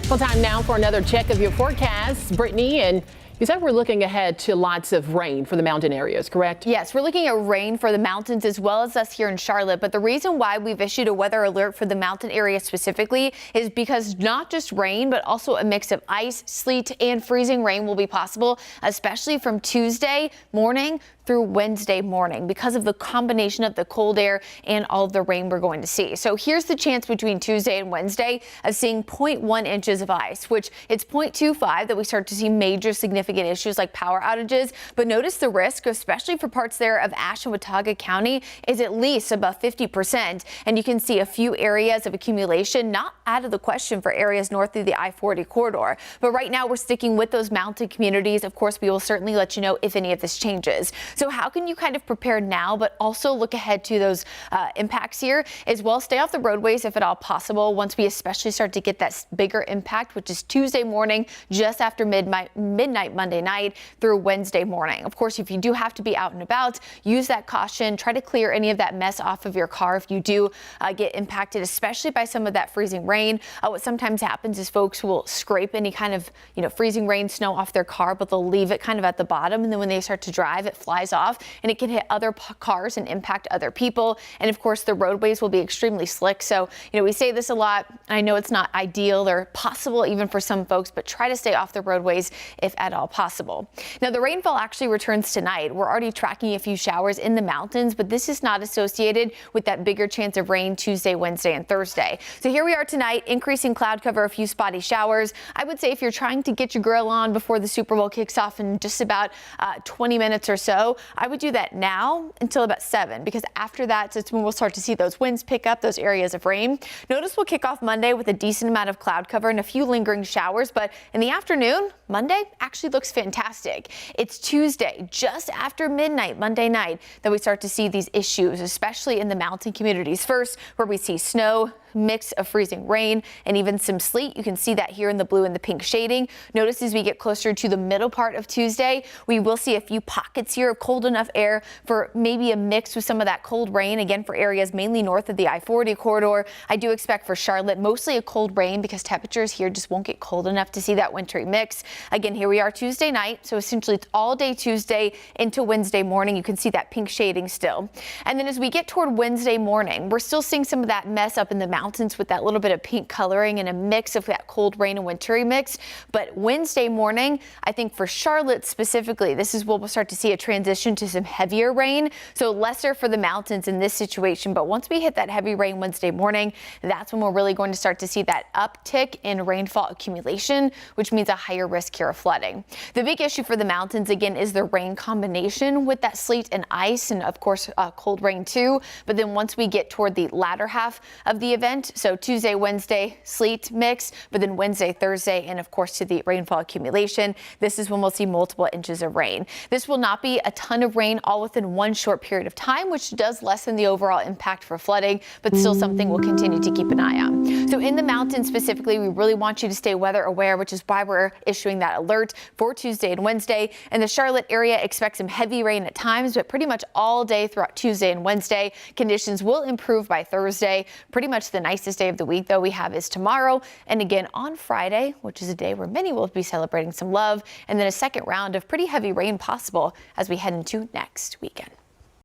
Well, time now for another check of your forecast, Brittany. And you said we're looking ahead to lots of rain for the mountain areas, correct? Yes, we're looking at rain for the mountains as well as us here in Charlotte. But the reason why we've issued a weather alert for the mountain area specifically is because not just rain, but also a mix of ice, sleet, and freezing rain will be possible, especially from Tuesday morning through Wednesday morning because of the combination of the cold air and all of the rain we're going to see. So here's the chance between Tuesday and Wednesday of seeing 0.1 inches of ice, which it's 0.25 that we start to see major significant issues like power outages. But notice the risk, especially for parts there of Ashe and Watauga County, is at least above 50%. And you can see a few areas of accumulation, not out of the question for areas north of the I-40 corridor. But right now we're sticking with those mountain communities. Of course, we will certainly let you know if any of this changes. So how can you kind of prepare now, but also look ahead to those impacts here as well? Stay off the roadways if at all possible once we especially start to get that bigger impact, which is Tuesday morning, just after midnight Monday night through Wednesday morning. Of course, if you do have to be out and about, use that caution. Try to clear any of that mess off of your car if you do get impacted, especially by some of that freezing rain. What sometimes happens is folks will scrape any kind of, freezing rain, snow off their car, but they'll leave it kind of at the bottom. And then when they start to drive, it flies off and it can hit other cars and impact other people. And of course, the roadways will be extremely slick. So, we say this a lot. I know it's not ideal or possible even for some folks, but try to stay off the roadways if at all possible. Now, the rainfall actually returns tonight. We're already tracking a few showers in the mountains, but this is not associated with that bigger chance of rain Tuesday, Wednesday, and Thursday. So here we are tonight, increasing cloud cover, a few spotty showers. I would say if you're trying to get your grill on before the Super Bowl kicks off in just about 20 minutes or so, I would do that now until about 7, because after that, it's when we'll start to see those winds pick up, those areas of rain. Notice we'll kick off Monday with a decent amount of cloud cover and a few lingering showers, but in the afternoon, Monday actually looks fantastic. It's Tuesday, just after midnight, Monday night, that we start to see these issues, especially in the mountain communities first, where we see snow, mix of freezing rain, and even some sleet. You can see that here in the blue and the pink shading. Notice as we get closer to the middle part of Tuesday, we will see a few pockets here of cold enough air for maybe a mix with some of that cold rain, again, for areas mainly north of the I-40 corridor. I do expect for Charlotte, mostly a cold rain because temperatures here just won't get cold enough to see that wintry mix. Again, here we are Tuesday night, so essentially it's all day Tuesday into Wednesday morning. You can see that pink shading still. And then as we get toward Wednesday morning, we're still seeing some of that mess up in the mountains with that little bit of pink coloring and a mix of that cold rain and wintry mix. But Wednesday morning, I think for Charlotte specifically, this is where we'll start to see a transition to some heavier rain. So lesser for the mountains in this situation. But once we hit that heavy rain Wednesday morning, that's when we're really going to start to see that uptick in rainfall accumulation, which means a higher risk here of flooding. The big issue for the mountains, again, is the rain combination with that sleet and ice and, of course, cold rain too. But then once we get toward the latter half of the event, so Tuesday, Wednesday, sleet mix, but then Wednesday, Thursday, and of course to the rainfall accumulation, this is when we'll see multiple inches of rain. This will not be a ton of rain all within one short period of time, which does lessen the overall impact for flooding, but still something we'll continue to keep an eye on. So in the mountains specifically, we really want you to stay weather aware, which is why we're issuing that alert for Tuesday and Wednesday. In the Charlotte area, expect some heavy rain at times, but pretty much all day throughout Tuesday and Wednesday. Conditions will improve by Thursday. Pretty much the nicest day of the week, though, we have is tomorrow. And again, on Friday, which is a day where many will be celebrating some love, and then a second round of pretty heavy rain possible as we head into next weekend.